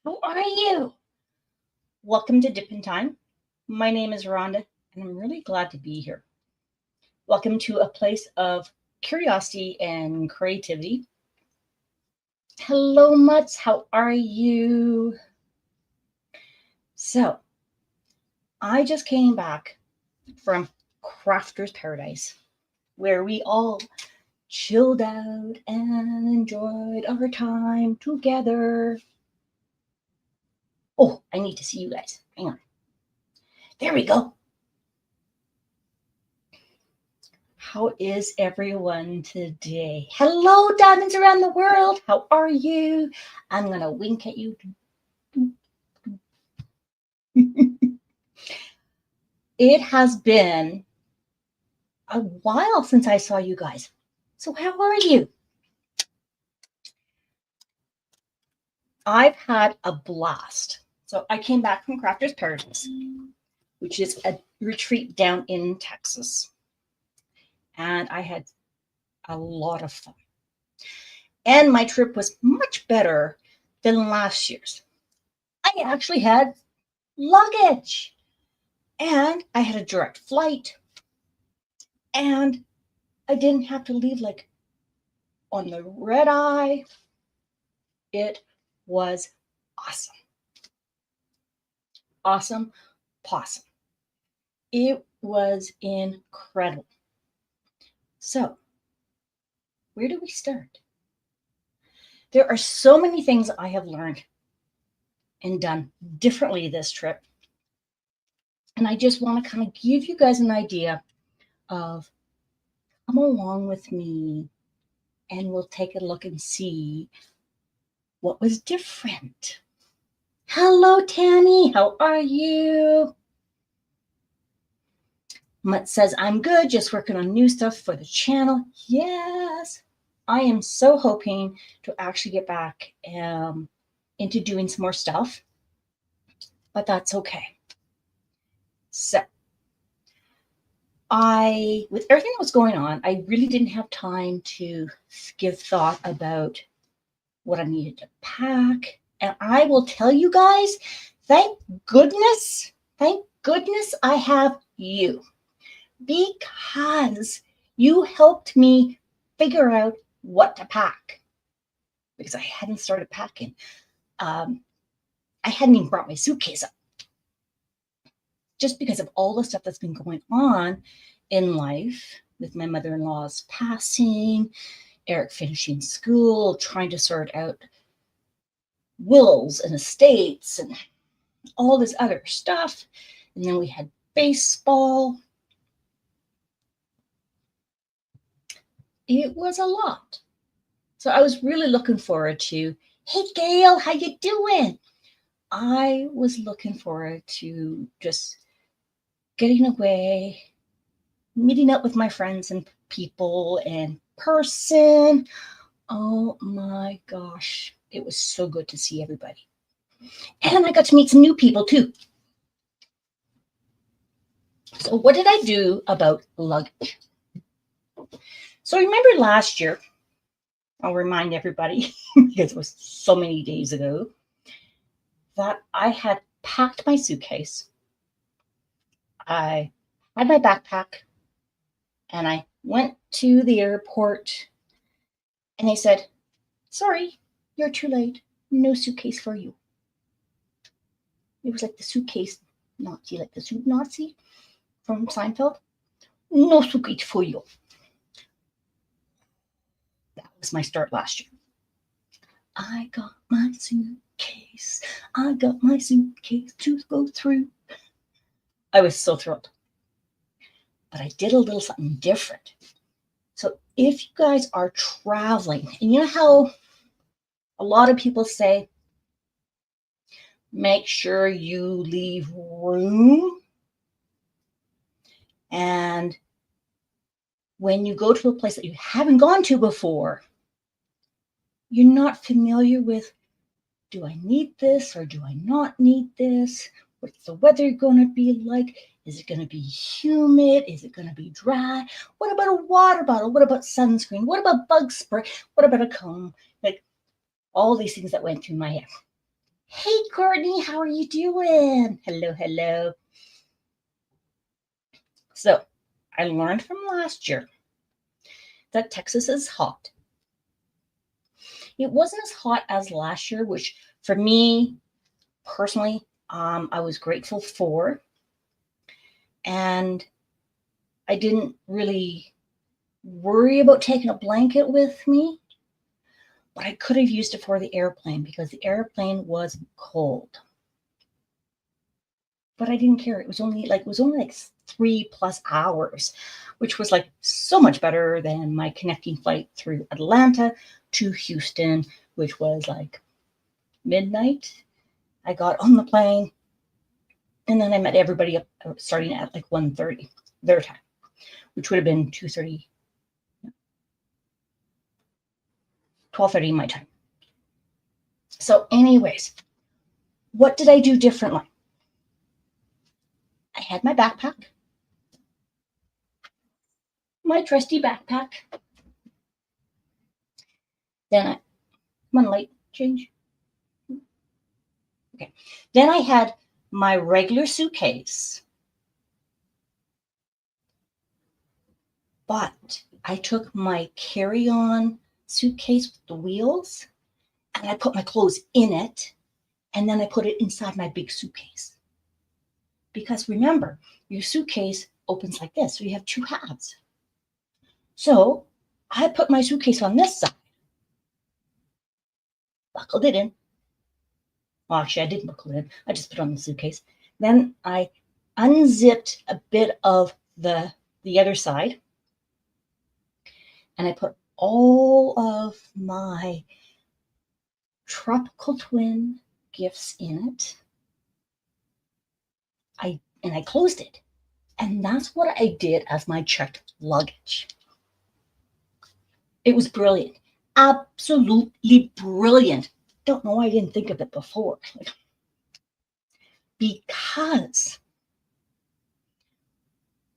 How are you? Welcome to Dip in Time. My name is Rhonda, and I'm really glad to be here. Welcome to a place of curiosity and creativity. Hello, Mutts. How are you? So, I just came back from Crafter's Paradise, where we all chilled out and enjoyed our time together. Oh, I need to see you guys. Hang on. There we go. How is everyone today? Hello, diamonds around the world. How are you? I'm going to wink at you. It has been a while since I saw you guys. So how are you? I've had a blast. So I came back from Crafter's Paradise, which is a retreat down in Texas. And I had a lot of fun. And my trip was much better than last year's. I actually had luggage. And I had a direct flight. And I didn't have to leave like on the red eye. It was awesome. Awesome possum. It was incredible. So, where do we start? There are so many things I have learned and done differently this trip. And I just want to kind of give you guys an idea of come along with me and we'll take a look and see what was different. Hello, Tammy. How are you? Mutt says, I'm good, just working on new stuff for the channel. Yes. I am so hoping to actually get back into doing some more stuff, but that's okay. So, with everything that was going on, I really didn't have time to give thought about what I needed to pack. And I will tell you guys, thank goodness I have you. Because you helped me figure out what to pack. Because I hadn't started packing. I hadn't even brought my suitcase up. Just because of all the stuff that's been going on in life, with my mother-in-law's passing, Eric finishing school, trying to sort out wills and estates and all this other stuff. And then we had baseball. It was a lot. So I was really looking forward to, hey, Gail, how you doing? I was looking forward to just getting away, meeting up with my friends and people in person. Oh my gosh, it was so good to see everybody. And I got to meet some new people too. So what did I do about luggage? So remember last year, I'll remind everybody, because it was so many days ago, that I had packed my suitcase. I had my backpack, and I went to the airport, and they said, sorry, you're too late. No suitcase for you. It was like the suitcase Nazi, like the suit Nazi from Seinfeld. No suitcase for you. That was my start last year. I got my suitcase. I got my suitcase to go through. I was so thrilled. But I did a little something different. So if you guys are traveling, and you know how a lot of people say, make sure you leave room. And when you go to a place that you haven't gone to before, you're not familiar with, do I need this or do I not need this? What's the weather going to be like? Is it going to be humid? Is it going to be dry? What about a water bottle? What about sunscreen? What about bug spray? What about a comb? Like all these things that went through my head. Hey, Courtney, how are you doing? Hello, hello. So, I learned from last year that Texas is hot. It wasn't as hot as last year, which for me personally, I was grateful for. And I didn't really worry about taking a blanket with me, but I could have used it for the airplane because the airplane was cold. But I didn't care. It was only like 3+ hours, which was like so much better than my connecting flight through Atlanta to Houston, which was like midnight. I got on the plane and then I met everybody up starting at like 1:30 their time, which would have been 2:30, 12:30 my time. So anyways, what did I do differently? I had my backpack, my trusty backpack. Then I, one light change. Okay. Then I had my regular suitcase, but I took my carry-on suitcase with the wheels and I put my clothes in it and then I put it inside my big suitcase. Because remember, your suitcase opens like this, so you have two halves. So I put my suitcase on this side, buckled it in. Well, actually, I didn't buckle it in. I just put it on the suitcase. Then I unzipped a bit of the other side, and I put all of my tropical twin gifts in it. I closed it, and that's what I did as my checked luggage. It was brilliant, absolutely brilliant. Don't know why I didn't think of it before. Because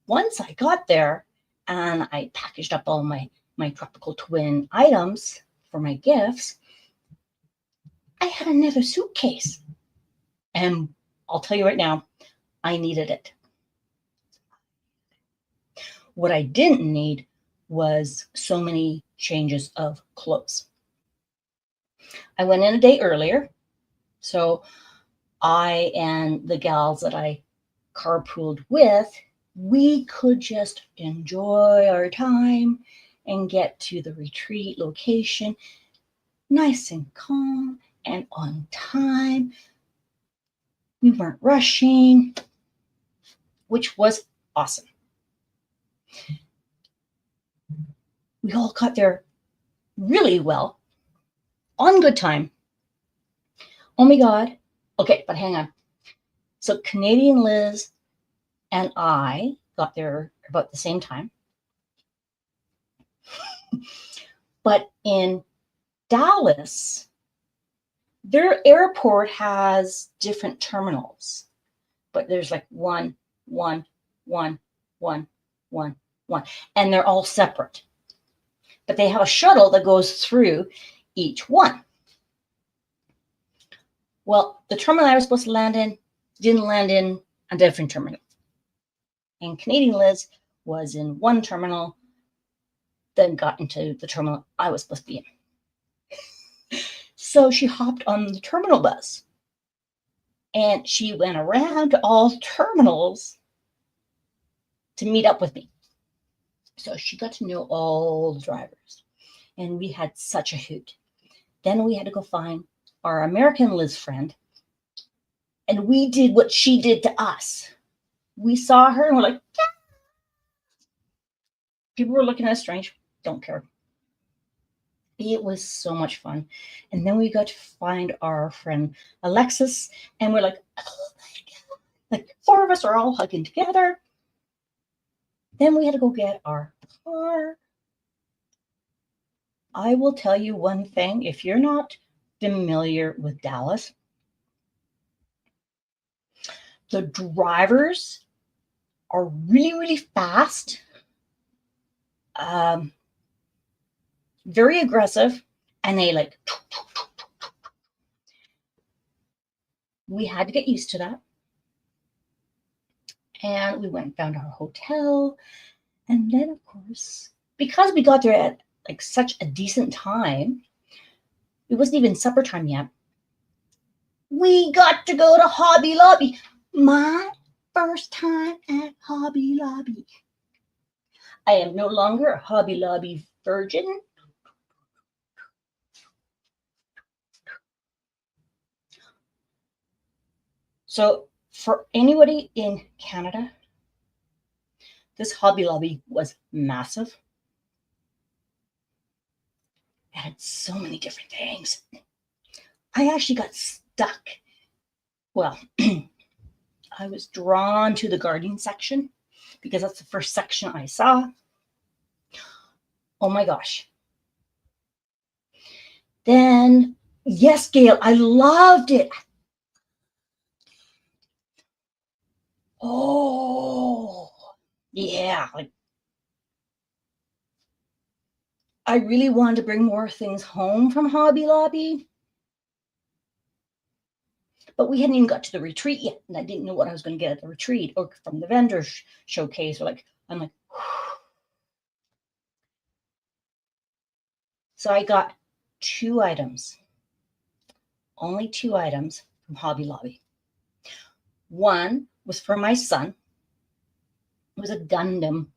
once I got there and I packaged up all my tropical twin items for my gifts, I had another suitcase. And I'll tell you right now, I needed it. What I didn't need was so many changes of clothes. I went in a day earlier, so I and the gals that I carpooled with, we could just enjoy our time and get to the retreat location nice and calm and on time. We weren't rushing, which was awesome. We all got there really well, on good time. Oh my God. Okay, but hang on. So Canadian Liz and I got there about the same time. But in Dallas, their airport has different terminals, but there's like one, and they're all separate. But they have a shuttle that goes through each one. Well, the terminal I was supposed to land in didn't land in a different terminal. And Canadian Liz was in one terminal, then got into the terminal I was supposed to be in. So she hopped on the terminal bus and she went around all terminals to meet up with me. So she got to know all the drivers and we had such a hoot. Then we had to go find our American Liz friend and we did what she did to us. We saw her and we're like, yeah. People were looking at us strange. Don't care. It was so much fun. And then we got to find our friend Alexis, and we're like, oh my God. Like 4 of us are all hugging together. Then we had to go get our car. I will tell you one thing. If you're not familiar with Dallas, the drivers are really, really fast, very aggressive, and they like we had to get used to that. And we went and found our hotel. And then, of course, because we got there at like such a decent time, it wasn't even supper time yet. We got to go to Hobby Lobby. My first time at Hobby Lobby. I am no longer a Hobby Lobby virgin. So for anybody in Canada, this Hobby Lobby was massive. It had so many different things. I actually got stuck. Well, I was drawn to the gardening section because that's the first section I saw. Oh my gosh. Then, yes, Gail, I loved it. Oh, yeah. Like, I really wanted to bring more things home from Hobby Lobby. But we hadn't even got to the retreat yet, and I didn't know what I was going to get at the retreat or from the vendor showcase. I'm like, so I got 2 items, only 2 items from Hobby Lobby. One was for my son. It was a Gundam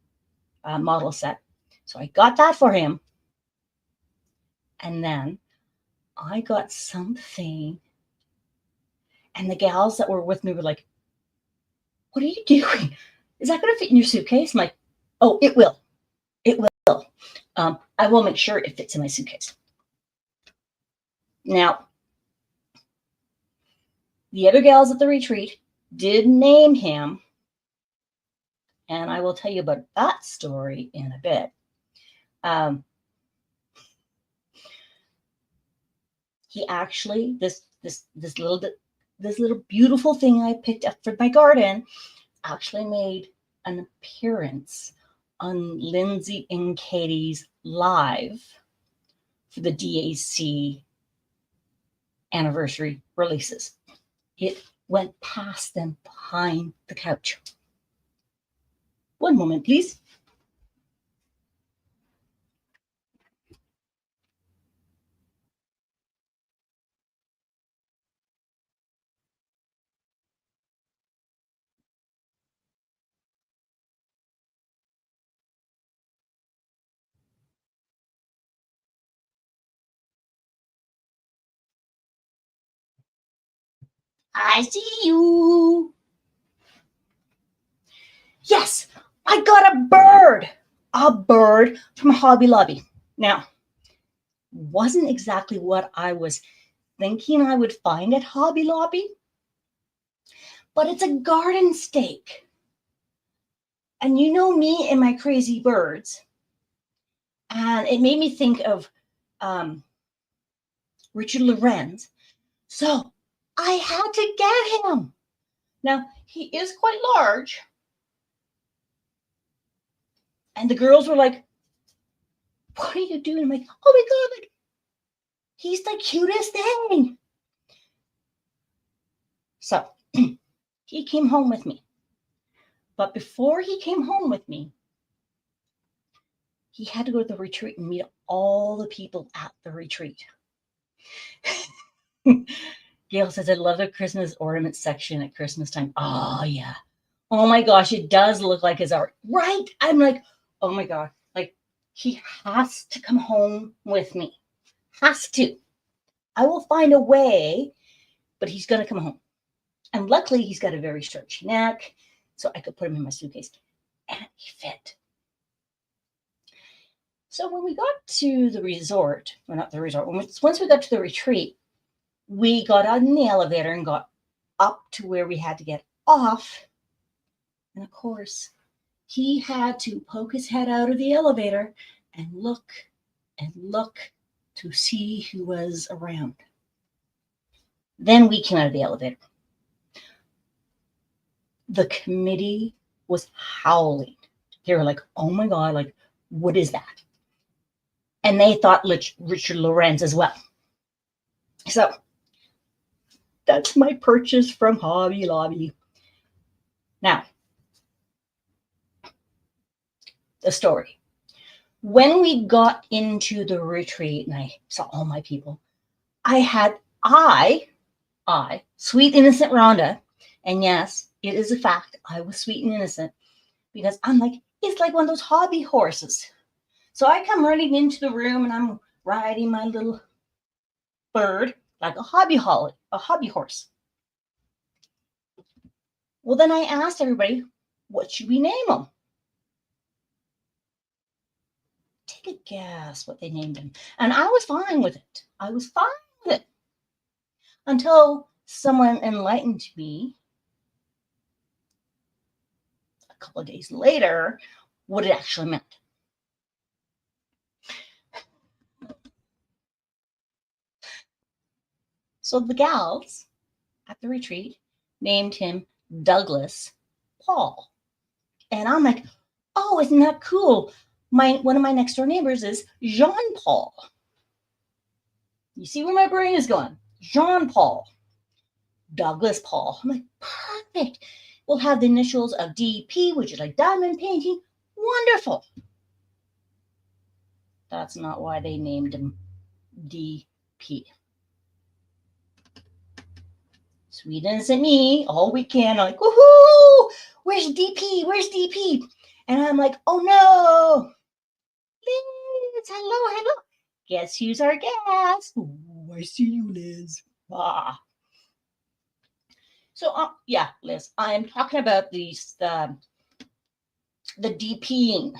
model set. So I got that for him. And then I got something. And the gals that were with me were like, what are you doing? Is that going to fit in your suitcase? I'm like, oh, it will. It will. I will make sure it fits in my suitcase. Now, the other gals at the retreat did name him. And I will tell you about that story in a bit. He actually, this little beautiful thing I picked up for my garden actually made an appearance on Lindsay and Katy's live for the DAC anniversary releases. It went past them behind the couch. One moment, please. I see you. Yes, I got a bird from Hobby Lobby. Now, wasn't exactly what I was thinking I would find at Hobby Lobby, but it's a garden stake. And you know me and my crazy birds. And it made me think of Richard Lorenz. So I had to get him. Now, he is quite large. And the girls were like, what are you doing? I'm like, oh my God, like, he's the cutest thing. So he came home with me. But before he came home with me, he had to go to the retreat and meet all the people at the retreat. Gail says, I love the Christmas ornament section at Christmas time. Oh, yeah. Oh my gosh, it does look like his art. Right? I'm like, oh my God. Like, he has to come home with me. Has to. I will find a way, but he's going to come home. And luckily, he's got a very short neck, so I could put him in my suitcase. And he fit. So when we got to the resort, or not the resort, once we got to the retreat, we got out in the elevator and got up to where we had to get off. And of course, he had to poke his head out of the elevator and look to see who was around. Then we came out of the elevator. The committee was howling. They were like, oh my God, like, what is that? And they thought Richard Lorenz as well. So That's my purchase from Hobby Lobby. Now, the story. When we got into the retreat and I saw all my people, I, sweet innocent Rhonda, and yes, it is a fact, I was sweet and innocent, because I'm like, it's like one of those hobby horses. So I come running into the room and I'm riding my little bird like a hobby horse. Well, then I asked everybody, what should we name him? Take a guess what they named him. And I was fine with it. Until someone enlightened me a couple of days later what it actually meant. So the gals at the retreat named him Douglas Paul. And I'm like, oh, isn't that cool? One of my next door neighbors is Jean Paul. You see where my brain is going? Jean Paul. Douglas Paul. I'm like, perfect. We'll have the initials of DP, which is like diamond painting. Wonderful. That's not why they named him DP. Sweet innocent me, all weekend, I'm like, woohoo! Where's DP? Where's DP? And I'm like, oh no! Liz, hello. Guess who's our guest? Oh, I see you, Liz. Ah. So, yeah, Liz, I'm talking about the DPing.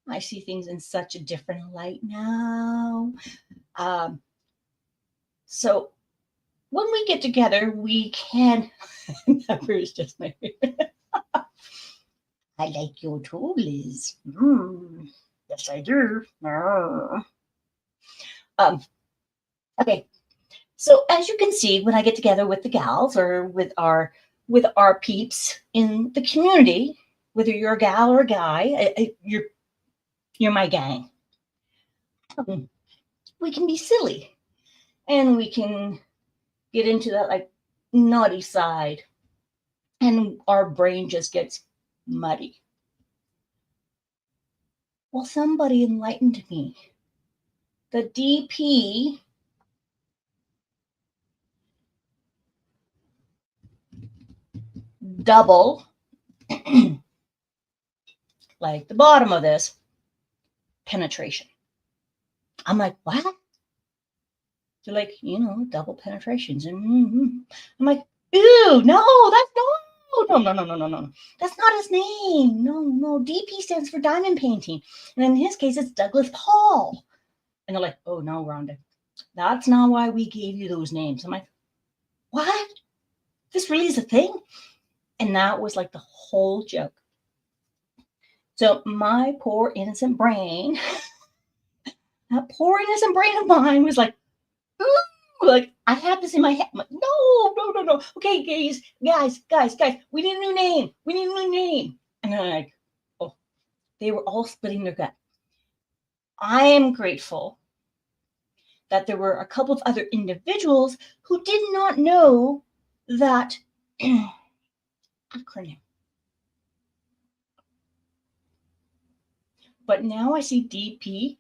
I see things in such a different light now. So when we get together, we can. Numbers just my favorite. I like your too, Liz. Yes, I do. Okay. So as you can see, when I get together with the gals or with our peeps in the community, whether you're a gal or a guy, you're my gang. We can be silly, and we can get into that like naughty side, and our brain just gets muddy. Well, somebody enlightened me. The DP double, like the bottom of this, penetration. I'm like, what? They're like, double penetrations. I'm like, ew, no, that's no. That's not his name. No. DP stands for diamond painting. And in his case, it's Douglas Paul. And they're like, oh, no, Rhonda, that's not why we gave you those names. I'm like, what? This really is a thing? And that was like the whole joke. So my poor innocent brain, that poor innocent brain of mine was like, ooh, like I have this in my head. I'm like, no. Okay, guys, we need a new name. And then like, oh, they were all splitting their gut. I am grateful that there were a couple of other individuals who did not know that acronym. But now I see DP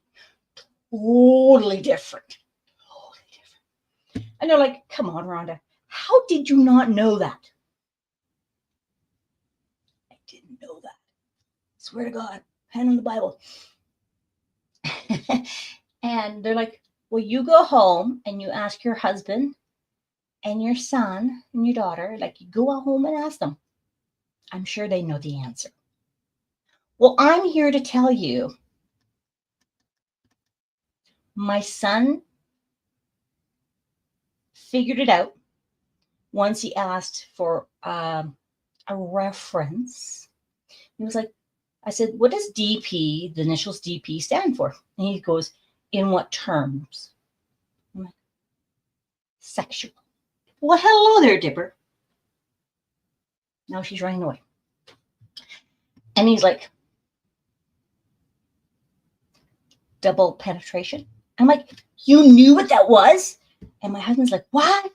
totally different. And they're like, come on, Rhonda, how did you not know that? I didn't know that. Swear to God, hand on the Bible. And they're like, well, you go home and you ask your husband and your son and your daughter, like you go out home and ask them. I'm sure they know the answer. Well, I'm here to tell you, my son figured it out once he asked for a reference. He was like, I said, what does DP, the initials DP, stand for? And he goes, in what terms? I'm like, sexual. Well, hello there, Dipper. Now she's running away. And he's like, double penetration. I'm like, you knew what that was? And my husband's like, what?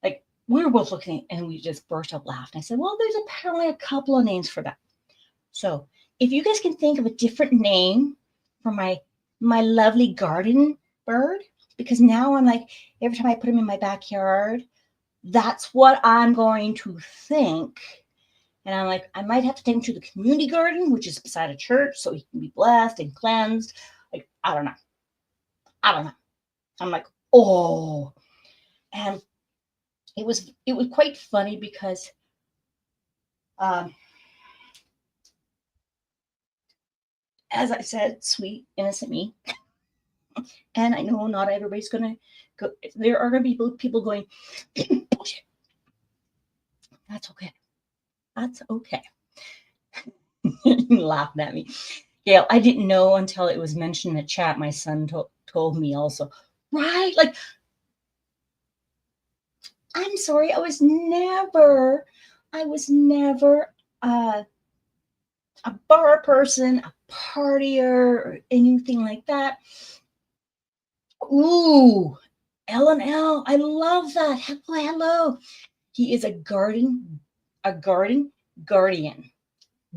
Like, we were both looking and we just burst out laughing. I said, well, there's apparently a couple of names for that. So if you guys can think of a different name for my lovely garden bird, because now I'm like, every time I put him in my backyard, that's what I'm going to think. And I'm like, I might have to take him to the community garden, which is beside a church, so he can be blessed and cleansed. Like, I don't know. I'm like, oh. And it was quite funny because as I said, sweet, innocent me. And I know not everybody's going to go. There are going to be people going, bullshit. That's okay. That's okay. Laughing at me. Yeah, I didn't know until it was mentioned in the chat. My son told me also, right? Like, I'm sorry, I was never a bar person, a partier, or anything like that. Ooh, L&L, I love that. Hello. He is a garden guardian.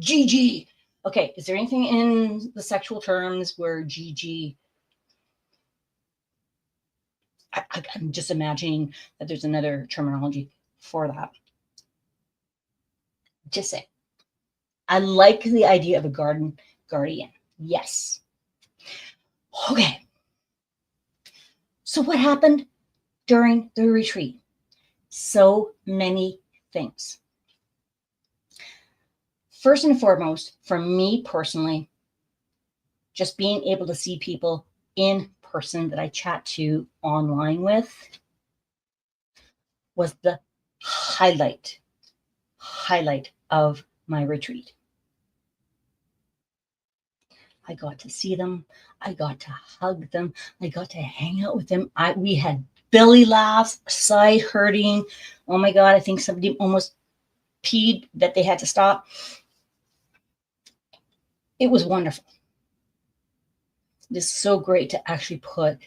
GG. Okay, is there anything in the sexual terms where GG? I'm just imagining that there's another terminology for that. Just say, I like the idea of a garden guardian. Yes. Okay. So what happened during the retreat? So many things. First and foremost, for me personally, just being able to see people in person that I chat to online with was the highlight of my retreat. I got to see them. I got to hug them. I got to hang out with them. We had belly laughs, side hurting. Oh my God, I think somebody almost peed that they had to stop. It was wonderful. It's so great to actually put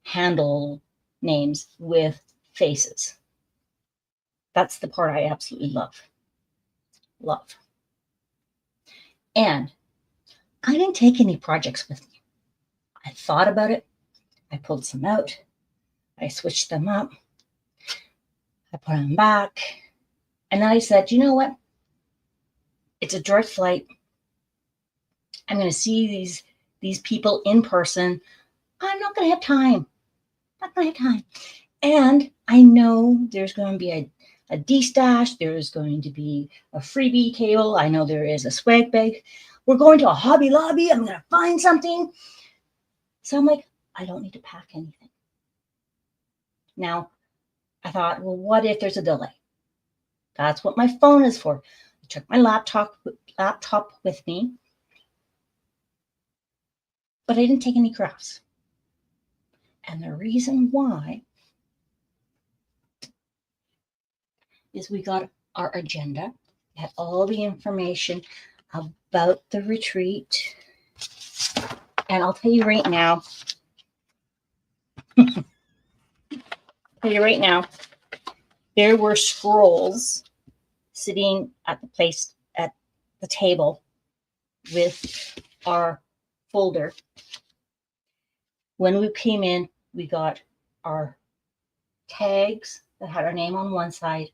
handle names with faces. That's the part I absolutely love. And I didn't take any projects with me. I thought about it. I pulled some out. I switched them up. I put them back. And then I said, you know what? It's a direct flight. I'm going to see these people in person. I'm not going to have time. And I know there's going to be a D-stash. There's going to be a freebie table. I know there is a swag bag. We're going to a Hobby Lobby. I'm going to find something. So I'm like, I don't need to pack anything. Now, I thought, well, what if there's a delay? That's what my phone is for. I took my laptop with me, but I didn't take any crafts. And the reason why is we got our agenda, had all the information about the retreat. And I'll tell you right now, there were scrolls sitting at the table with our folder. When we came in, we got our tags that had our name on one side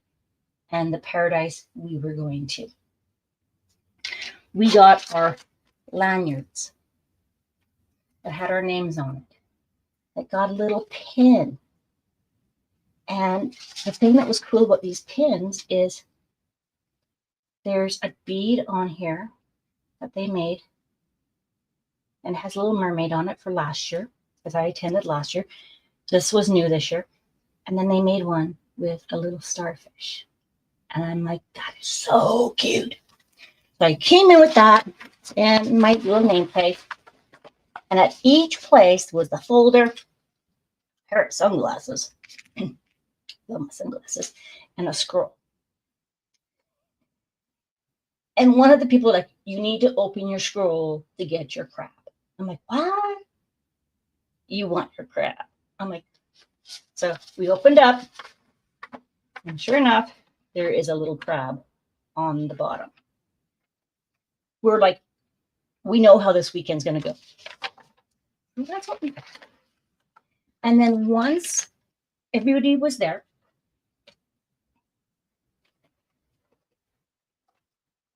and the paradise we were going to. We got our lanyards that had our names on it. That got a little pin. And the thing that was cool about these pins is there's a bead on here that they made, and it has a little mermaid on it for last year, because I attended last year. This was new this year. And then they made one with a little starfish. And I'm like, that is so cute. So I came in with that and my little nameplate. And at each place was the folder, a pair of sunglasses, love my sunglasses, and a scroll. And one of the people like, you need to open your scroll to get your crap. I'm like, what? You want your crap? I'm like, So we opened up, and sure enough, there is a little crab on the bottom. We're like, we know how this weekend's going to go. And that's what we got. And then once everybody was there,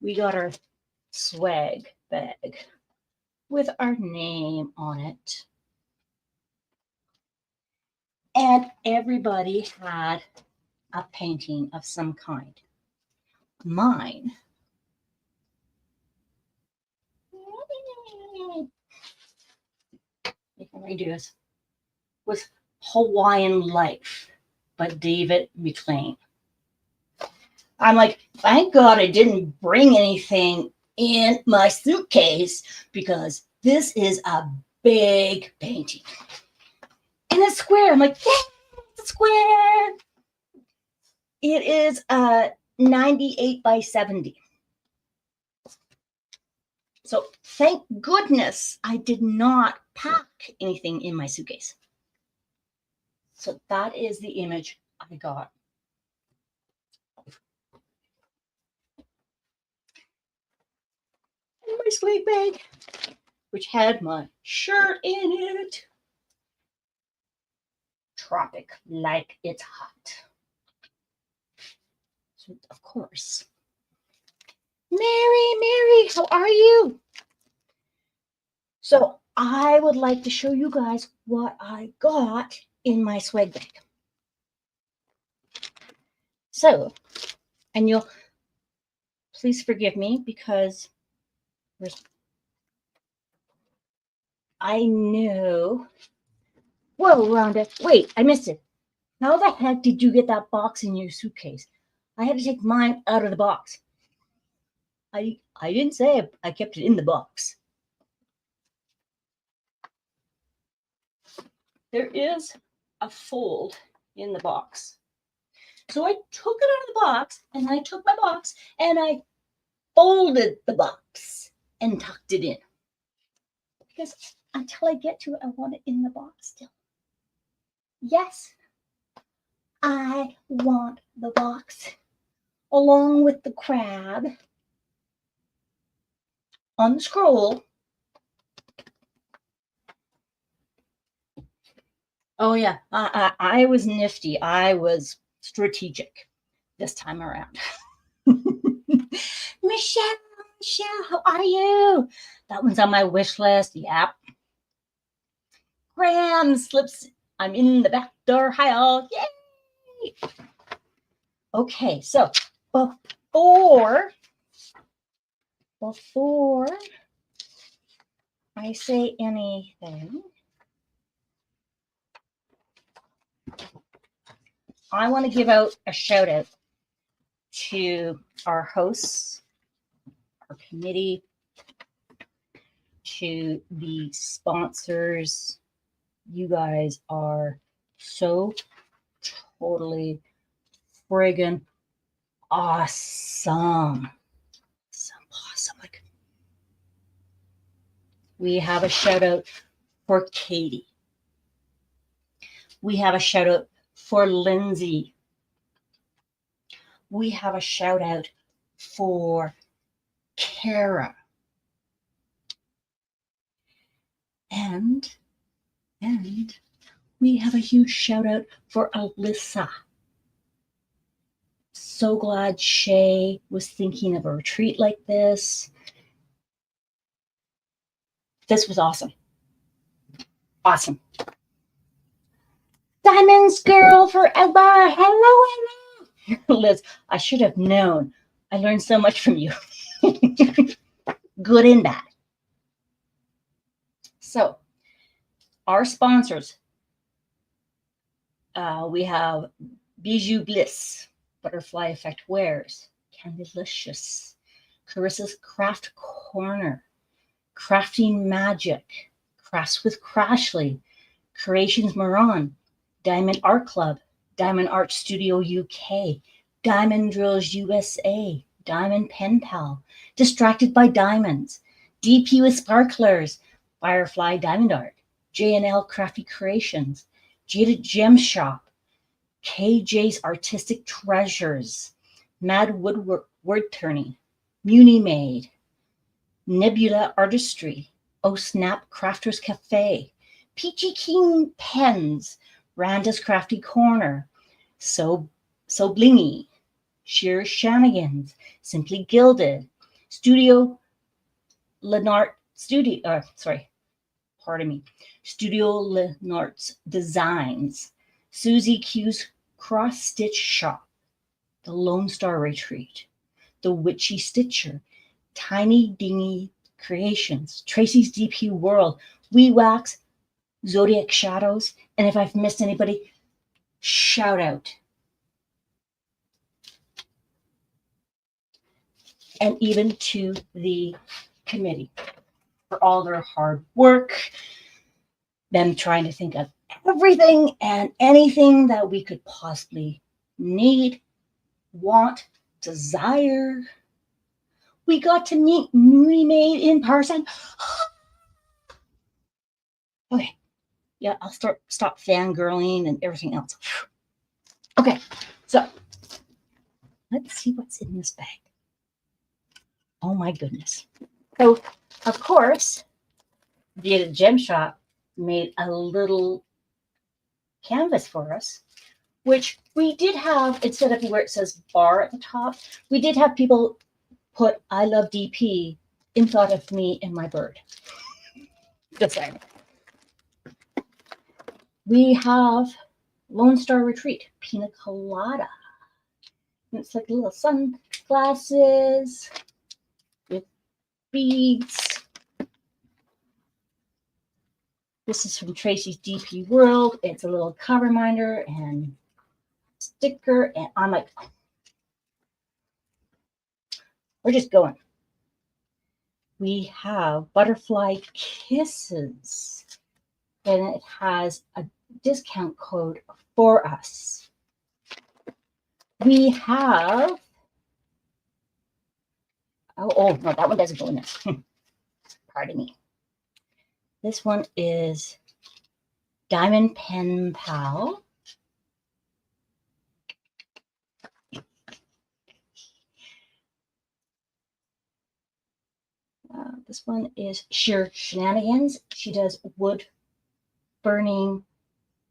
we got our swag bag with our name on it. And everybody had a painting of some kind. Mine I do this was Hawaiian Life by David McLean. I'm like, thank God I didn't bring anything in my suitcase because this is a big painting. And it's square. I'm like, yeah, it's a square. It is 98 by 70. So thank goodness I did not pack anything in my suitcase. So that is the image I got. And my sleep bag, which had my shirt in it. Tropic, like it's hot. So of course, Mary, how are you? So I would like to show you guys what I got in my swag bag. So, and you'll please forgive me because I knew. Whoa, Rhonda, wait, I missed it. How the heck did you get that box in your suitcase? I had to take mine out of the box. I didn't say I kept it in the box. There is a fold in the box. So I took it out of the box, and I took my box, and I folded the box and tucked it in. Because until I get to it, I want it in the box still. Yes, I want the box along with the crab on the scroll. Oh yeah, I was nifty. I was strategic this time around. Michelle, how are you? That one's on my wish list. Yep. Graham slips. I'm in the back door aisle. Yay! Okay, so before I say anything, I want to give out a shout out to our hosts, our committee, to the sponsors. You guys are so totally friggin' awesome. Awesome. Like, we have a shout out for Katy. We have a shout out for Lindsay. We have a shout out for Kara. And we have a huge shout out for Alyssa. So glad Shay was thinking of a retreat like this. This was awesome. Awesome. Diamonds girl forever. Hello. Liz, I should have known. I learned so much from you. Good and bad. So, our sponsors. We have Bijou Bliss, Butterfly Effect Wares, Candylicious, Carissa's Craft Corner, Crafting Magic, Crafts with Crashly, Creations Moran, Diamond Art Club, Diamond Art Studio UK, Diamond Drills USA, Diamond Pen Pal, Distracted by Diamonds, DP with Sparklers, Firefly Diamond Art, J&L Crafty Creations, Jaded Gem Shop, KJ's Artistic Treasures, Mad Word Turning, Muni Made, Nebula Artistry, Oh Snap Crafters Cafe, Peachy King Pens, Randa's Crafty Corner, So Blingy, Sheer Shenanigans, Simply Gilded, Studio Lenart Studio, Studio Lenart's Designs, Susie Q's Cross Stitch Shop, The Lone Star Retreat, The Witchy Stitcher, Tiny Dingy Creations, Tracy's DP World, Wee Wax, Zodiac Shadows, and if I've missed anybody, shout out. And even to the committee for all their hard work, them trying to think of everything and anything that we could possibly need, want, desire. We got to meet Moody Maid in person. Okay. Yeah, I'll stop fangirling and everything else. Okay, so let's see what's in this bag. Oh my goodness. So, of course, the Gem Shop made a little canvas for us, which we did have, instead of where it says bar at the top, we did have people put I love DP in thought of me and my bird. Just saying. We have Lone Star Retreat, Pina Colada. It's like little sunglasses with beads. This is from Tracy's DP World. It's a little cover reminder and sticker. And I'm like, we're just going. We have Butterfly Kisses. And it has a discount code for us. We have, oh no, that one doesn't go in there. Pardon me. This one is Diamond Pen Pal. This one is Sheer Shenanigans. She does wood burning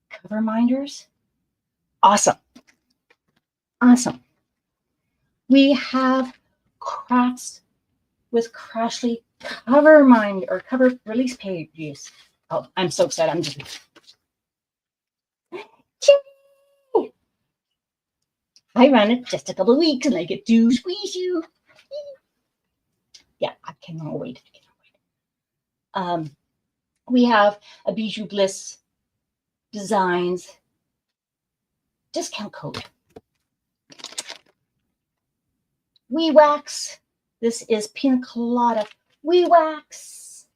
cover minders. Awesome. Awesome. We have Crafts with Crashly cover mind or cover release pages. Oh, I'm so excited. I'm just I ran it just a couple of weeks and I get to squeeze you. Yeah, I cannot wait. We have a Bijou Bliss Designs discount code. Wee Wax. This is Pina Colada Wee Wax.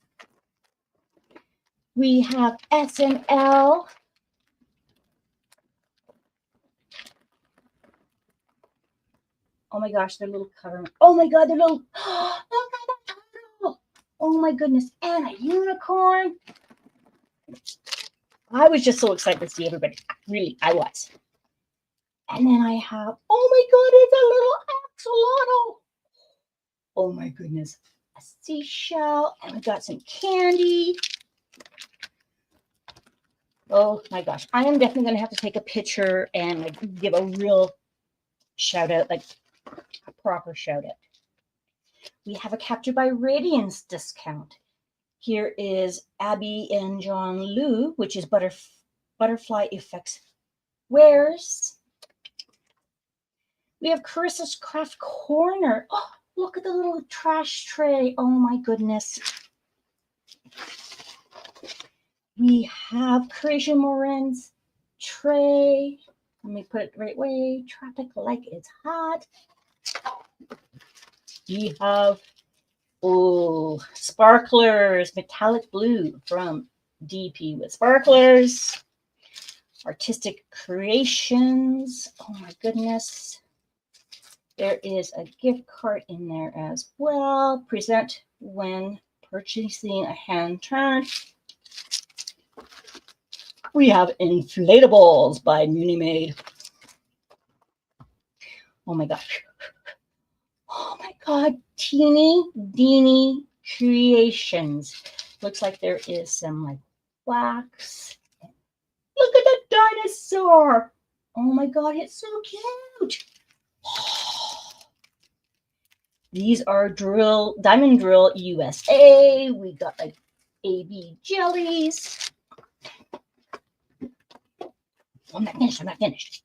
We have SNL. Oh my gosh, they're little cover. Oh my God, they're little. Look at that turtle. Oh my goodness, and a unicorn. I was just so excited to see everybody. Really, I was. And then I have, oh my God, it's a little axolotl. Oh my goodness, a seashell, and we got some candy. Oh my gosh, I am definitely going to have to take a picture and like give a real shout out, like a proper shout out. We have a Captured by Radiance discount. Here is Abby and John Liu, which is Butterfly Effects Wares. We have Carissa's Craft Corner. Oh, look at the little trash tray. Oh my goodness. We have Creation Morin's tray. Let me put it the right way. Traffic like it's hot. We have Sparklers Metallic Blue from DP with Sparklers. Artistic Creations. Oh my goodness. There is a gift card in there as well. Present when purchasing a hand turn. We have Inflatables by Munimade. Oh my gosh. Oh my God. Teeny Deeny Creations. Looks like there is some like wax. Look at the dinosaur. Oh my God, it's so cute. These are Diamond Drill USA. We got like AB jellies. I'm not finished.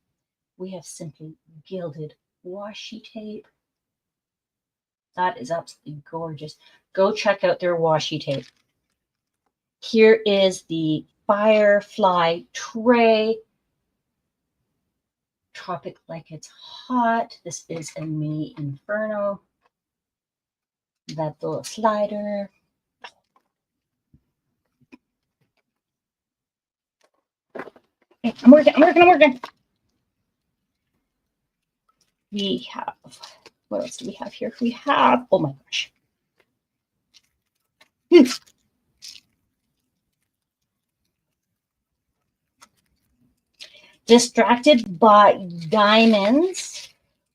We have Simply Gilded washi tape. That is absolutely gorgeous. Go check out their washi tape. Here is the Firefly tray. Tropic Like It's Hot. This is a mini Inferno. That little slider. Okay, I'm working. We have, what else do we have here? We have, oh my gosh. Distracted by Diamonds.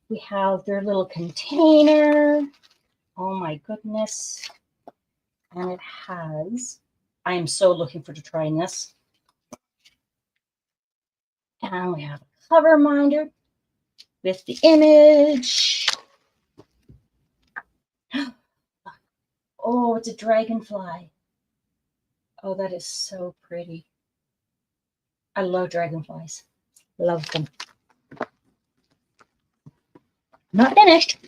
We have their little container. Oh my goodness. And it has, I am so looking forward to trying this. And we have a cover reminder with the image. Oh, it's a dragonfly. Oh, that is so pretty. I love dragonflies. Love them. Not finished.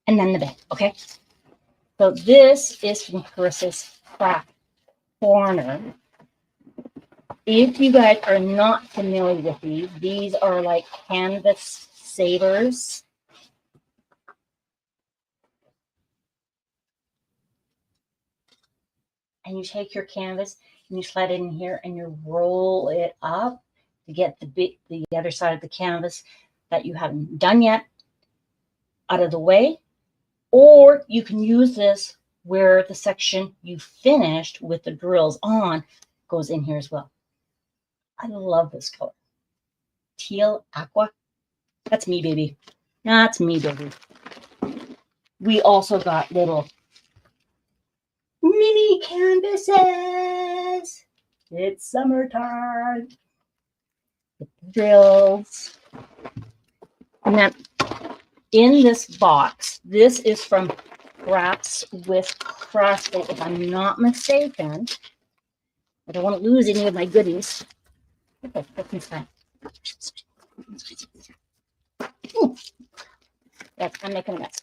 And then the bag, okay? So this is from Carissa's Craft Corner. If you guys are not familiar with these are like canvas savers. And you take your canvas and you slide it in here and you roll it up to get the other side of the canvas that you haven't done yet out of the way. Or you can use this where the section you finished with the drills on goes in here as well. I love this color. Teal aqua. That's me, baby. That's me, baby. We also got little mini canvases. It's summertime. The drills. And then in this box, this is from Crafts with Craftsville, if I'm not mistaken. I don't want to lose any of my goodies. Okay, that's fine. Ooh. Yes, I'm making a mess.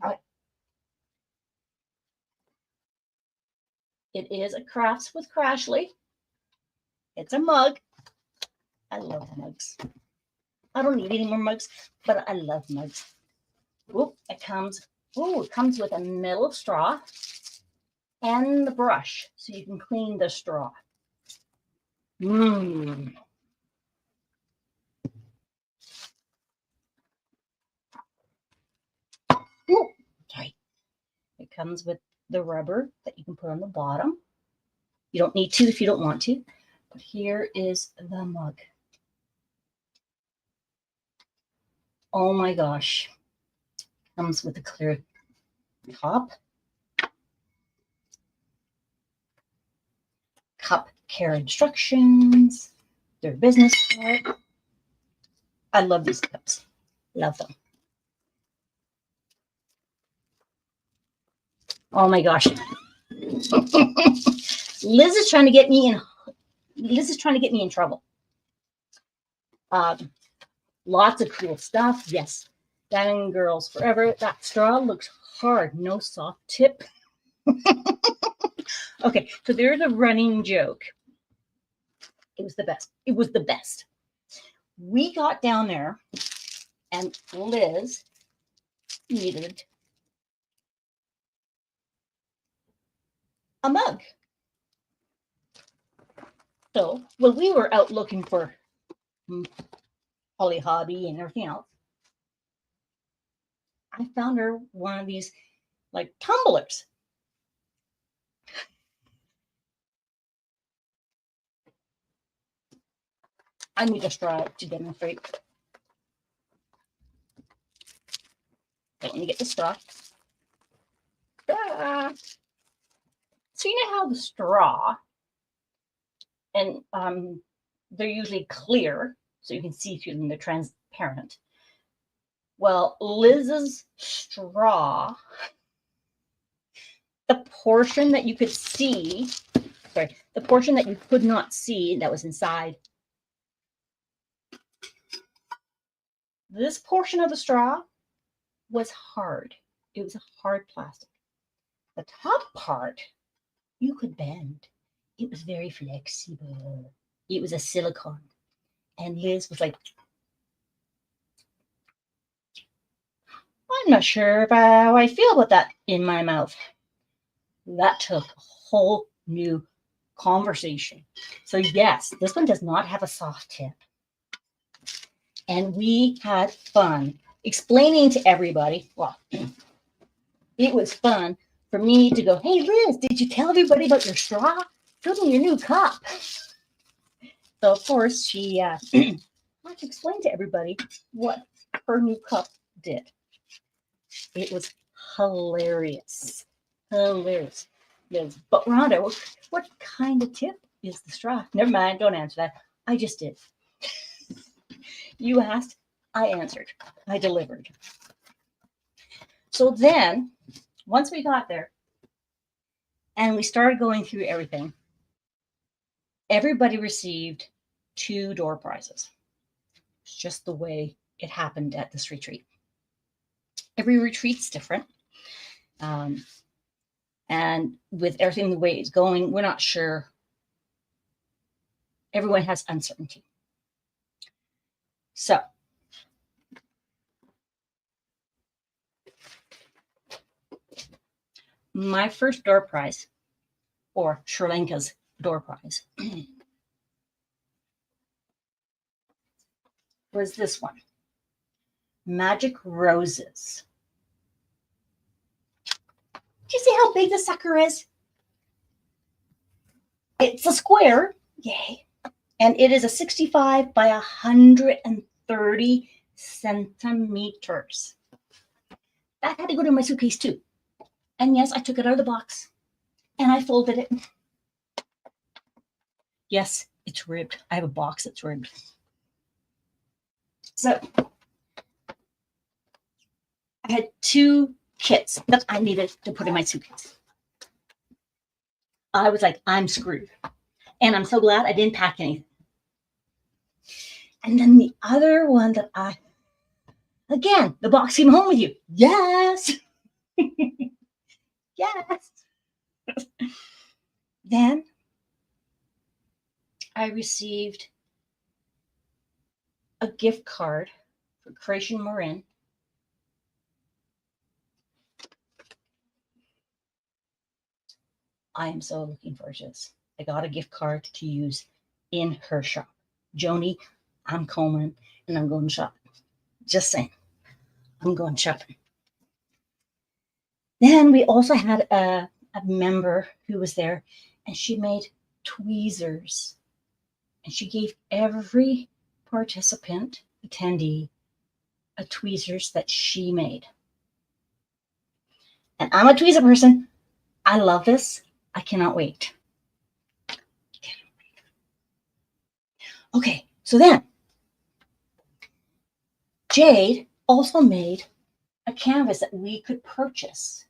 All right. It is a Crafts with Crashly. It's a mug. I love mugs. I don't need any more mugs, but I love mugs. Ooh, it comes with a metal straw and the brush, so you can clean the straw. Mmm. Ooh, sorry. It comes with the rubber that you can put on the bottom. You don't need to if you don't want to, but here is the mug. Oh my gosh. Comes with a clear top. Cup care instructions. Their business card. I love these cups. Love them. Oh my gosh. Liz is trying to get me in trouble. Lots of cool stuff. Yes. Diamond Girls Forever. That straw looks hard. No soft tip. Okay, so there's a running joke. It was the best. It was the best. We got down there and Liz needed a mug. So when we were out looking for Holly Hobby and everything else, I found her one of these like tumblers. I need a straw to demonstrate. Okay, let me get the straw. So you know how the straw, and they're usually clear, so you can see through them, they're transparent. Well, Liz's straw, the portion that you could see, the portion that you could not see that was inside, this portion of the straw was hard. It was a hard plastic. The top part, you could bend. It was very flexible. It was a silicone. And Liz was like, I'm not sure how I feel about that in my mouth. That took a whole new conversation. So yes, this one does not have a soft tip. And we had fun explaining to everybody. Well, it was fun for me to go, hey, Liz, did you tell everybody about your straw? Show them your new cup. So, of course, she had to explain to everybody what her new cup did. It was hilarious. Hilarious. Yes. But Rhonda, what kind of tip is the straw? Never mind, don't answer that. I just did. You asked, I answered. I delivered. So then, once we got there and we started going through everything, everybody received 2 door prizes. It's just the way it happened at this retreat. Every retreat's different. And with everything the way it's going, we're not sure. Everyone has uncertainty. So, my first door prize, or Sri Lanka's door prize, was this one. Magic roses. Do you see how big the sucker is? It's a square, yay. And it is a 65 by 130 centimeters. That had to go to my suitcase too. And yes, I took it out of the box and I folded it. Yes, it's ribbed. I have a box that's ribbed. So I had 2 kits that I needed to put in my suitcase. I was like, I'm screwed. And I'm so glad I didn't pack anything. And then the other one that again, the box came home with you. Yes. Yes. Then I received a gift card for Krazy and Marin. I am so looking forward to this. I got a gift card to use in her shop. Joni, I'm coming and I'm going shopping. Just saying, I'm going shopping. Then we also had a member who was there, and she made tweezers. And she gave every participant, attendee, a tweezers that she made. And I'm a tweezer person. I love this. I cannot wait. Okay, so then Jade also made a canvas that we could purchase.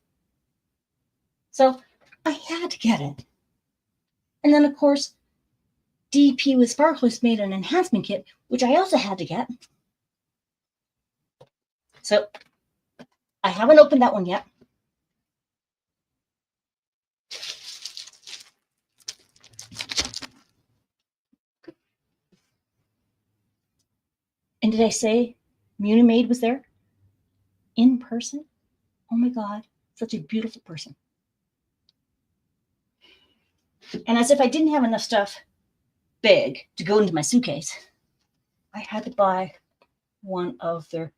So I had to get it. And then, of course, DP with Sparklers made an enhancement kit, which I also had to get. So I haven't opened that one yet. And did I say Muni Maid was there in person? Oh my God, such a beautiful person. And as if I didn't have enough stuff big to go into my suitcase, I had to buy one of their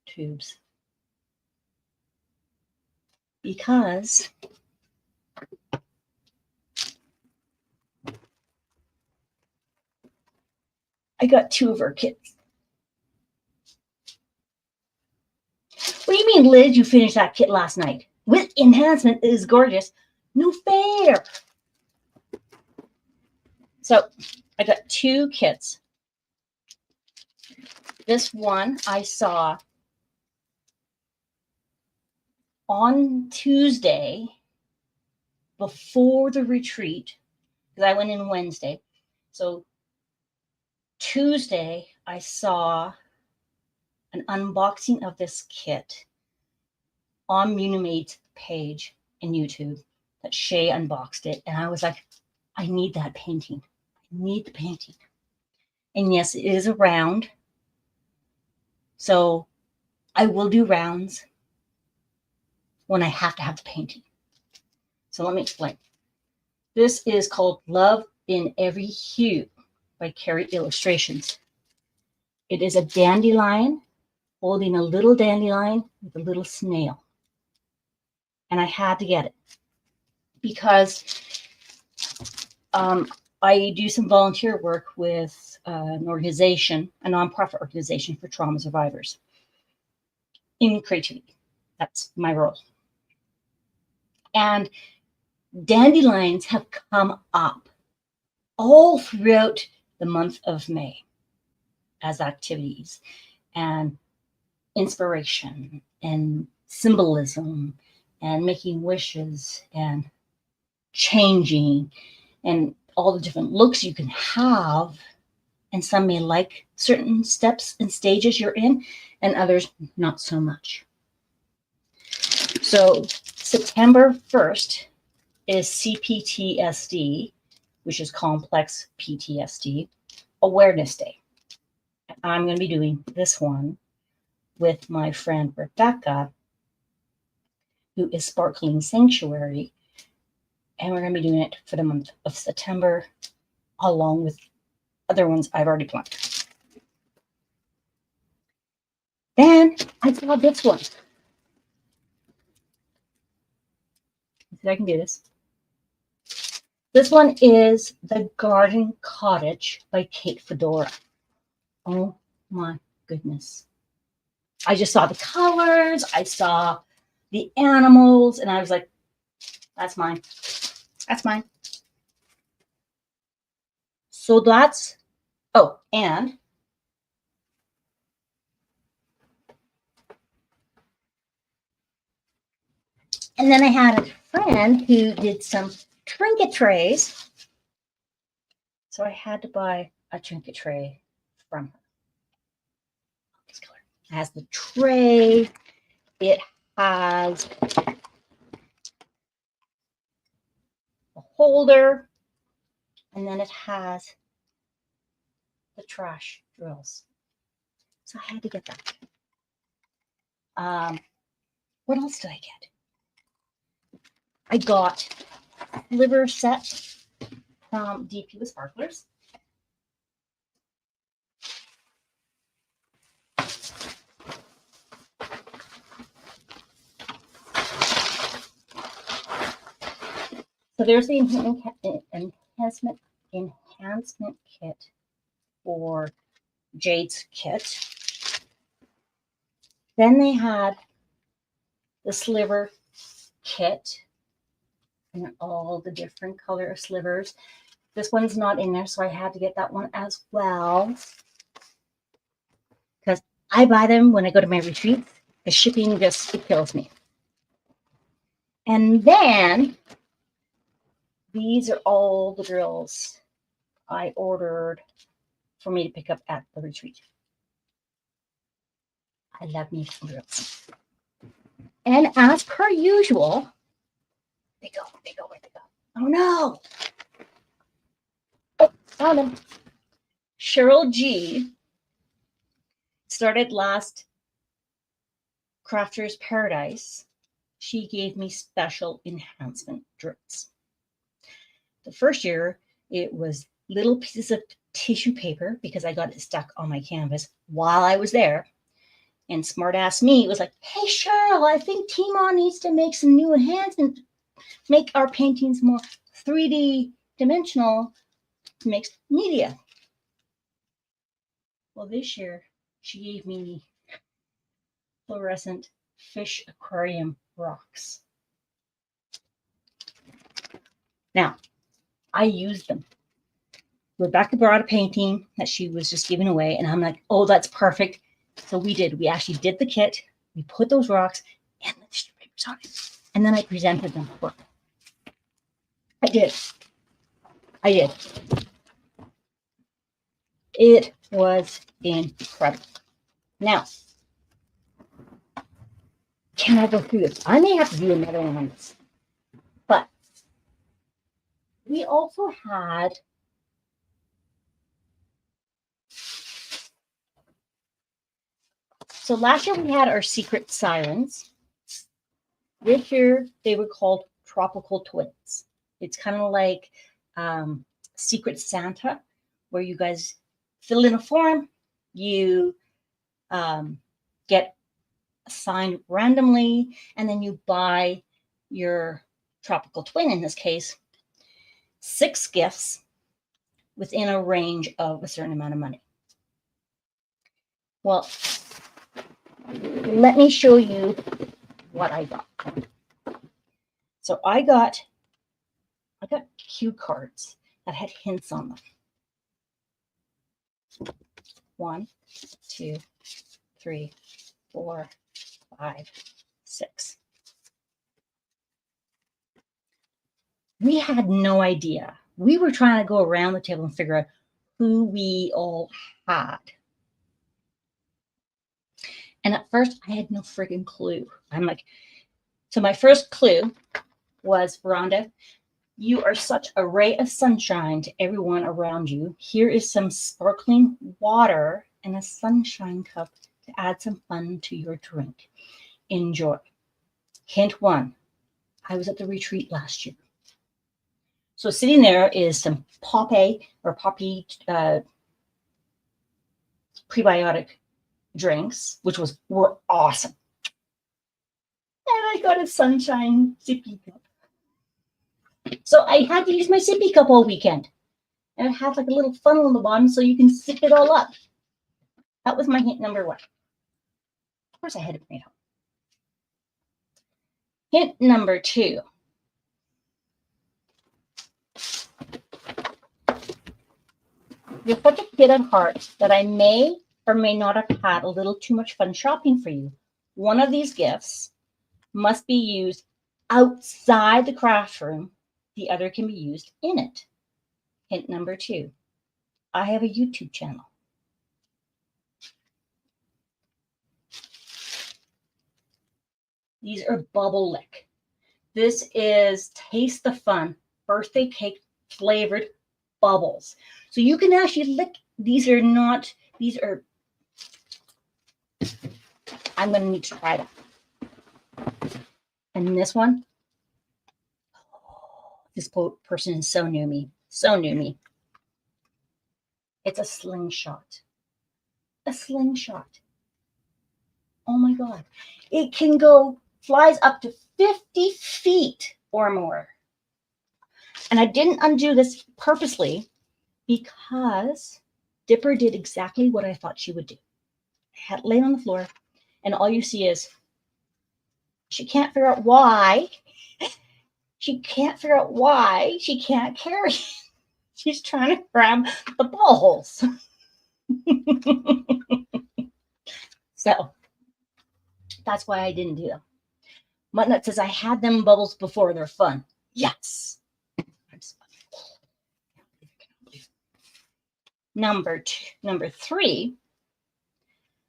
tubes. because I got 2 of our kits. What do you mean, Liz? You finished that kit last night? With enhancement, it is gorgeous. No fair. So I got 2 kits. This one I saw on Tuesday before the retreat, because I went in Wednesday. So Tuesday, I saw an unboxing of this kit on Munimaid's page in YouTube that Shay unboxed it. And I was like, I need that painting. I need the painting. And yes, it is a round. So I will do rounds when I have to have the painting. So let me explain. This is called Love in Every Hue by Carrie Illustrations. It is a dandelion holding a little dandelion with a little snail. And I had to get it because I do some volunteer work with an organization, a nonprofit organization for trauma survivors in creativity. That's my role. And dandelions have come up all throughout the month of May as activities and inspiration and symbolism and making wishes and changing and all the different looks you can have. And some may like certain steps and stages you're in, and others not so much. So September 1st is CPTSD, which is Complex PTSD, Awareness Day. I'm going to be doing this one with my friend Rebecca, who is Sparkling Sanctuary, and we're going to be doing it for the month of September, along with other ones I've already planned. Then I saw this one. See if I can do this. This one is The Garden Cottage by Kate Fedora. Oh my goodness. I just saw the colors, I saw the animals, and I was like, that's mine. That's mine. So that's, oh, and then I had a friend who did some trinket trays. So I had to buy a trinket tray from her. This color. It has the tray. It has a holder. And then it has the trash drills. So I had to get that. What else did I get? I got a liver set from DP with Sparklers. So there's the enhancement kit for Jade's kit. Then they had the sliver kit and all the different color slivers. This one's not in there, so I had to get that one as well. Because I buy them when I go to my retreats. The shipping just, it kills me. And then these are all the drills I ordered for me to pick up at the retreat. I love me some drills. And as per usual, they go, where they go. Oh no. Oh, found them. Cheryl G started last Crafter's Paradise. She gave me special enhancement drills. The first year, it was little pieces of tissue paper because I got it stuck on my canvas while I was there. And smart ass me was like, hey, Cheryl, I think Timon needs to make some new enhancements, make our paintings more 3D dimensional, mixed media. Well, this year she gave me fluorescent fish aquarium rocks. Now, I used them. Rebecca brought a painting that she was just giving away, and I'm like, oh, that's perfect. So we did. We actually did the kit. We put those rocks and the tissue papers on it. And then I presented them for her. I did. It was incredible. Now, can I go through this? I may have to do another one on this. But we also had so last year we had our secret sirens. This year they were called tropical twins. It's kind of like Secret Santa, where you guys fill in a form, you get assigned randomly, and then you buy your tropical twin, in this case, 6 gifts within a range of a certain amount of money. Well, let me show you what I got. So I got cue cards that had hints on them. 1, 2, 3, 4, 5, 6. We had no idea. We were trying to go around the table and figure out who we all had. And at first, I had no friggin' clue. I'm like, so my first clue was, Rhonda, you are such a ray of sunshine to everyone around you. Here is some sparkling water and a sunshine cup to add some fun to your drink. Enjoy. Hint 1, I was at the retreat last year. So sitting there is some poppy prebiotic drinks, which were awesome. And I got a sunshine sippy cup. So I had to use my sippy cup all weekend. And it had like a little funnel on the bottom so you can sip it all up. That was my hint number 1. Of course I had to bring it home. Hint number 2. You're such a kid at heart that I may or may not have had a little too much fun shopping for you. One of these gifts must be used outside the craft room. The other can be used in it. Hint number 2. I have a YouTube channel. These are Bubble Lick. This is Taste the Fun birthday cake flavored bubbles. So you can actually lick. I'm going to need to try that. And this one, this person is so new me. It's a slingshot. A slingshot. Oh my God. It can flies up to 50 feet or more. And I didn't undo this purposely because Dipper did exactly what I thought she would do. I had it laid on the floor, and all you see is she can't figure out why. She can't carry it. She's trying to grab the balls. So that's why I didn't do them. Mutnut says, I had them bubbles before. They're fun. Yes. Number 3,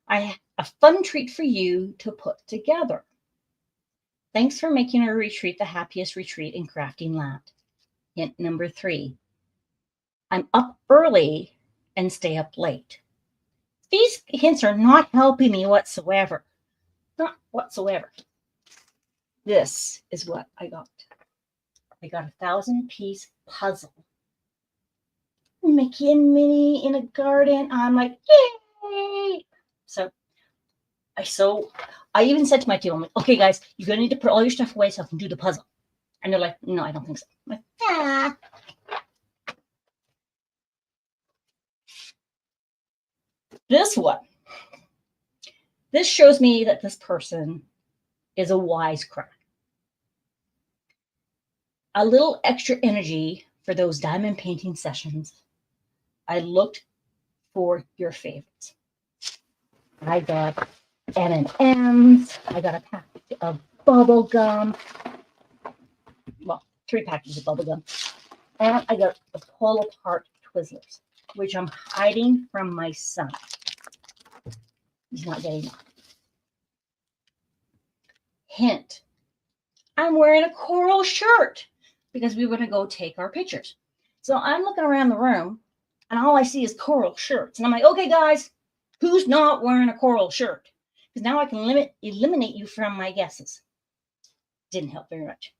I have a fun treat for you to put together. Thanks for making our retreat the happiest retreat in crafting land. Hint number 3, I'm up early and stay up late. These hints are not helping me whatsoever. Not whatsoever. This is what I got. I got a 1,000-piece puzzle. Mickey and Minnie in a garden. I'm like, yay! So I even said to my team, I'm like, okay, guys, you're going to need to put all your stuff away so I can do the puzzle. And they're like, no, I don't think so. I'm like, ah. This one. This shows me that this person is a wisecrack. A little extra energy for those diamond painting sessions. I looked for your favorites. I got M&Ms. I got a package of bubble gum. Well, 3 packages of bubble gum. And I got the pull-apart Twizzlers, which I'm hiding from my son. He's not getting them. Hint, I'm wearing a coral shirt because we were going to go take our pictures. So I'm looking around the room, and all I see is coral shirts. And I'm like, okay, guys, who's not wearing a coral shirt? Because now I can eliminate you from my guesses. Didn't help very much.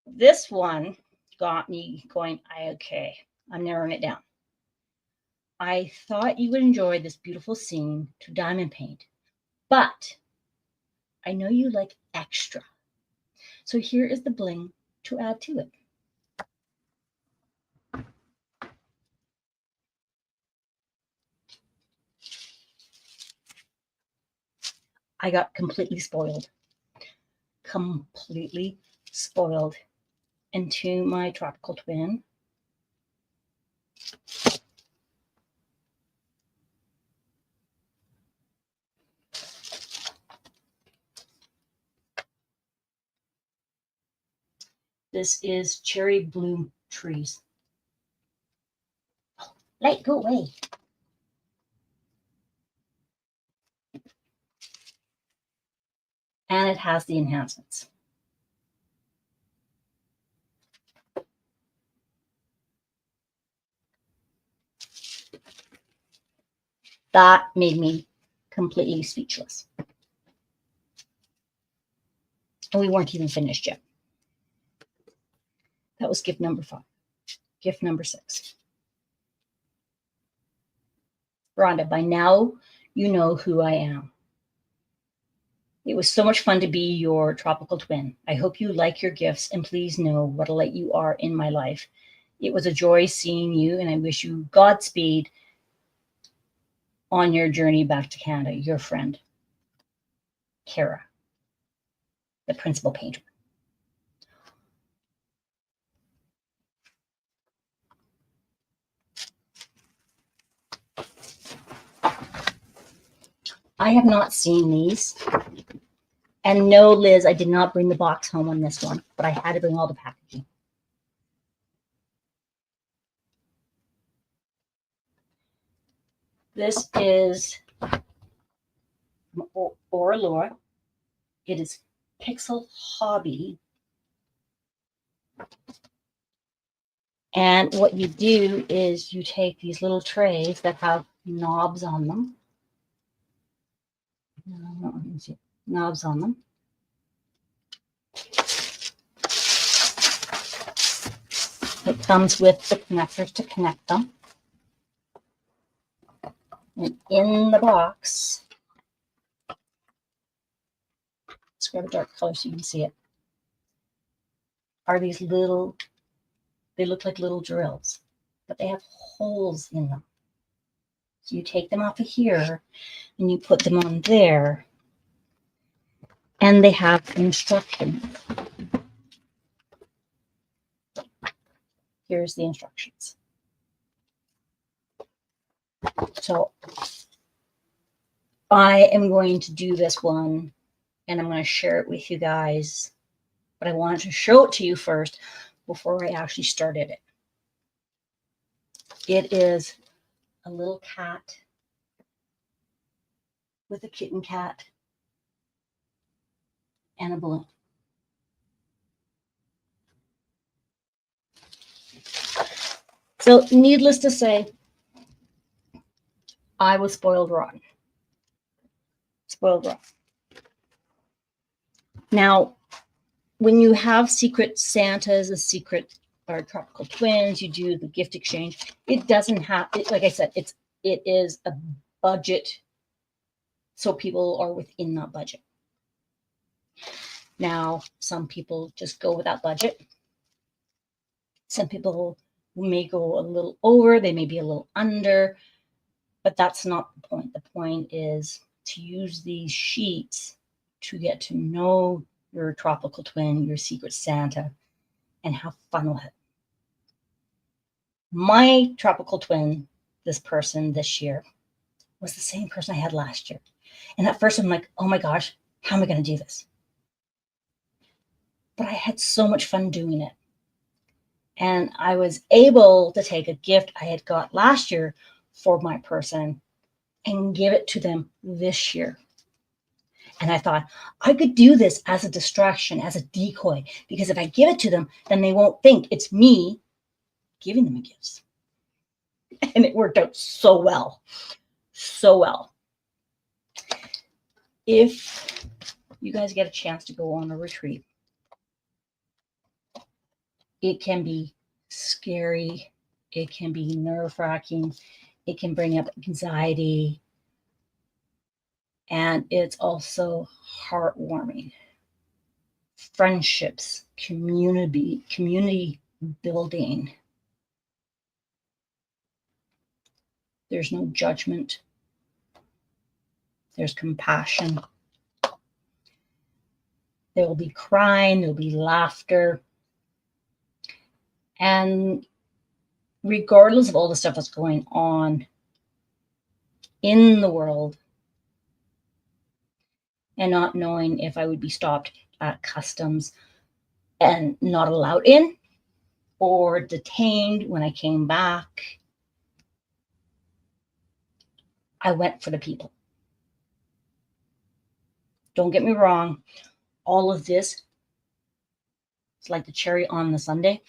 This one got me going, okay, I'm narrowing it down. I thought you would enjoy this beautiful scene to diamond paint, but I know you like extra. So here is the bling to add to it. I got completely spoiled. Completely spoiled into my tropical twin. This is cherry bloom trees. Oh, light, go away. And it has the enhancements. That made me completely speechless. And we weren't even finished yet. That was gift number 5. Gift number 6. Rhonda, by now you know who I am. It was so much fun to be your tropical twin. I hope you like your gifts, and please know what a light you are in my life. It was a joy seeing you, and I wish you Godspeed on your journey back to Canada. Your friend, Kara, the principal painter. I have not seen these. And no, Liz, I did not bring the box home on this one, but I had to bring all the packaging. This is Oralora. It is Pixel Hobby. And what you do is you take these little trays that have knobs on them. Knobs on them. It comes with the connectors to connect them. And in the box, let's grab a dark color so you can see it, are these little, they look like little drills, but they have holes in them. So you take them off of here and you put them on there, and they have instructions. Here's the instructions. So I am going to do this one, and I'm going to share it with you guys, but I wanted to show it to you first before I actually started it. It is a little cat with a kitten cat and a balloon. So needless to say, I was spoiled rotten. Spoiled rotten. Now, when you have secret Santas, a secret or tropical twins, you do the gift exchange. It doesn't have, like I said, it is a budget So people are within that budget. Now, some people just go with that budget. Some people may go a little over, they may be a little under, but that's not the point. The point is to use these sheets to get to know your tropical twin, your secret Santa, and have fun with it. My tropical twin, this person this year, was the same person I had last year. And at first I'm like, oh my gosh, how am I going to do this? But I had so much fun doing it. And I was able to take a gift I had got last year for my person and give it to them this year. And I thought I could do this as a distraction, as a decoy, because if I give it to them, then they won't think it's me giving them a gift. And it worked out so well, so well. If you guys get a chance to go on a retreat, it can be scary. It can be nerve-wracking. It can bring up anxiety. And it's also heartwarming. Friendships, community building. There's no judgment. There's compassion. There will be crying, there'll be laughter. And regardless of all the stuff that's going on in the world, and not knowing if I would be stopped at customs and not allowed in, or detained when I came back, I went for the people. Don't get me wrong, all of this is like the cherry on the sundae.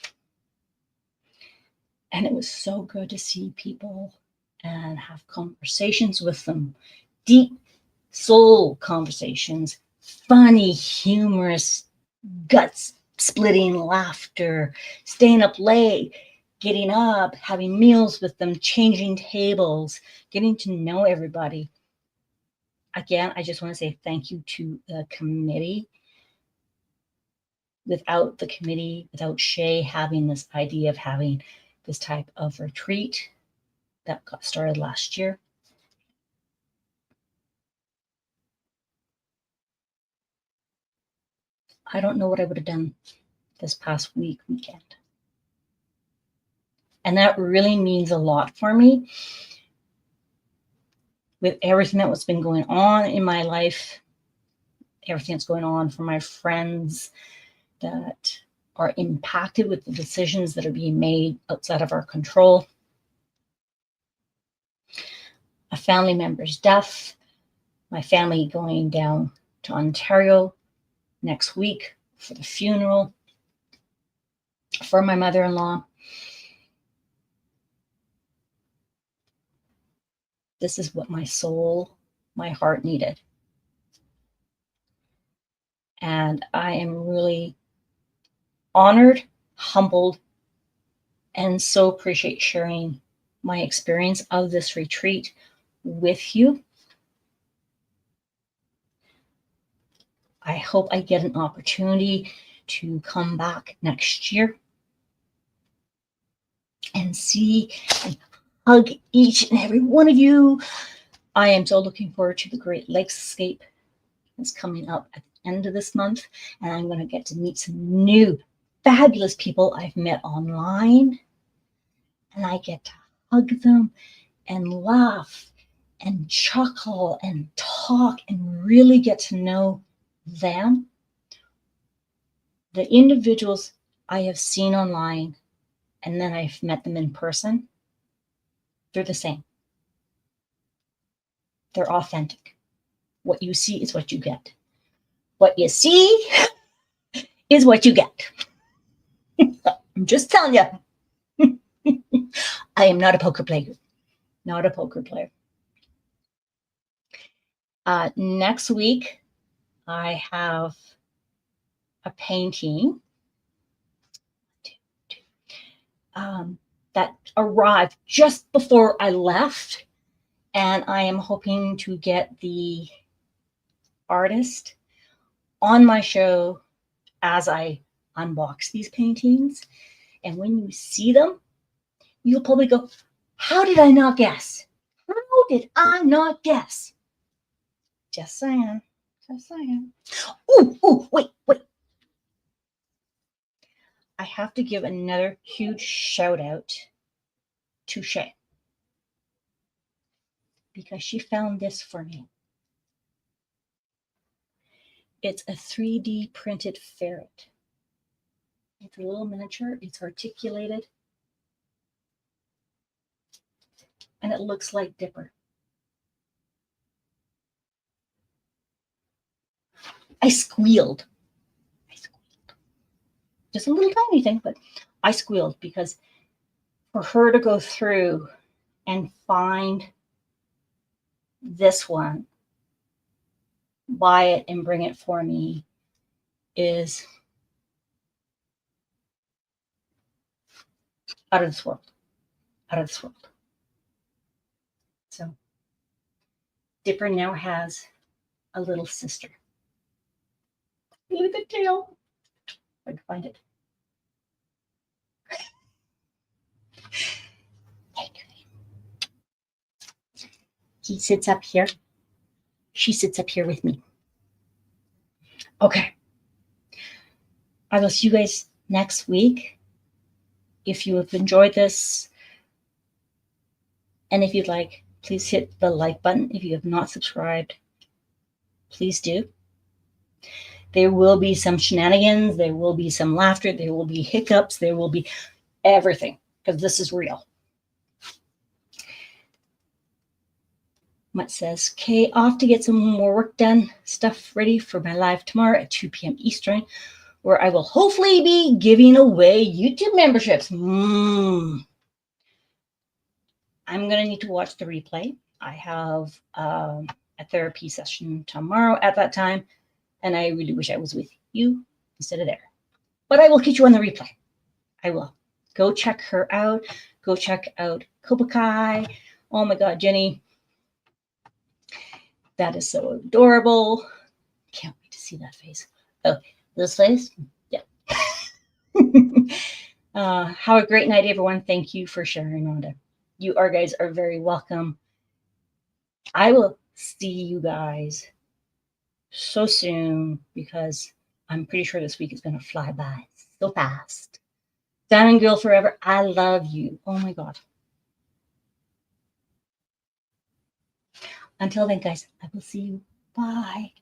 And it was so good to see people and have conversations with them. Deep soul conversations, funny, humorous, gut-splitting laughter, staying up late, getting up, having meals with them, changing tables, getting to know everybody. Again, I just want to say thank you to the committee. Without the committee, without Shay having this idea of having this type of retreat that got started last year, I don't know what I would have done this past weekend. And that really means a lot for me. With everything that was been going on in my life, everything that's going on for my friends that are impacted with the decisions that are being made outside of our control. A family member's death, my family going down to Ontario next week for the funeral for my mother-in-law. This is what my soul, my heart needed. And I am really honored, humbled, and so appreciate sharing my experience of this retreat with you. I hope I get an opportunity to come back next year and see and hug each and every one of you. I am so looking forward to the Great Lakes Escape that's coming up at the end of this month, and I'm going to get to meet some new fabulous people I've met online, and I get to hug them and laugh and chuckle and talk and really get to know them. The individuals I have seen online and then I've met them in person, they're the same. They're authentic. What you see is what you get. What you see is what you get. I'm just telling you. I am not a poker player. Not a poker player. Next week, I have a painting that arrived just before I left. And I am hoping to get the artist on my show as I unbox these paintings. And when you see them, you'll probably go, how did I not guess? How did I not guess? Just saying. Just saying. Ooh, wait. I have to give another huge shout out to Shay, because she found this for me. It's a 3D printed ferret. It's a little miniature. It's articulated. And it looks like Dipper. I squealed. Just a little tiny thing, but I squealed, because for her to go through and find this one, buy it and bring it for me, is out of this world. Out of this world. So Dipper now has a little sister. Look at the tail. If I can find it. He sits up here. She sits up here with me. Okay. I will see you guys next week. If you have enjoyed this, and if you'd like, please hit the like button. If you have not subscribed, please do. There will be some shenanigans. There will be some laughter. There will be hiccups. There will be everything, because this is real. Mutt says, "Okay, off to get some more work done. Stuff ready for my live tomorrow at 2 p.m. Eastern, where I will hopefully be giving away YouTube memberships. I'm going to need to watch the replay. I have a therapy session tomorrow at that time, and I really wish I was with you instead of there. But I will catch you on the replay. I will. Go check her out. Go check out Kobakai. Oh my God, Jenny. That is so adorable. Can't wait to see that face. Oh, this face? Yeah. Have a great night, everyone. Thank you for sharing, Rhonda. You guys are very welcome. I will see you guys so soon, because I'm pretty sure this week is going to fly by so fast. Diamond Girl forever. I love you. Oh my God. Until then, guys, I will see you. Bye.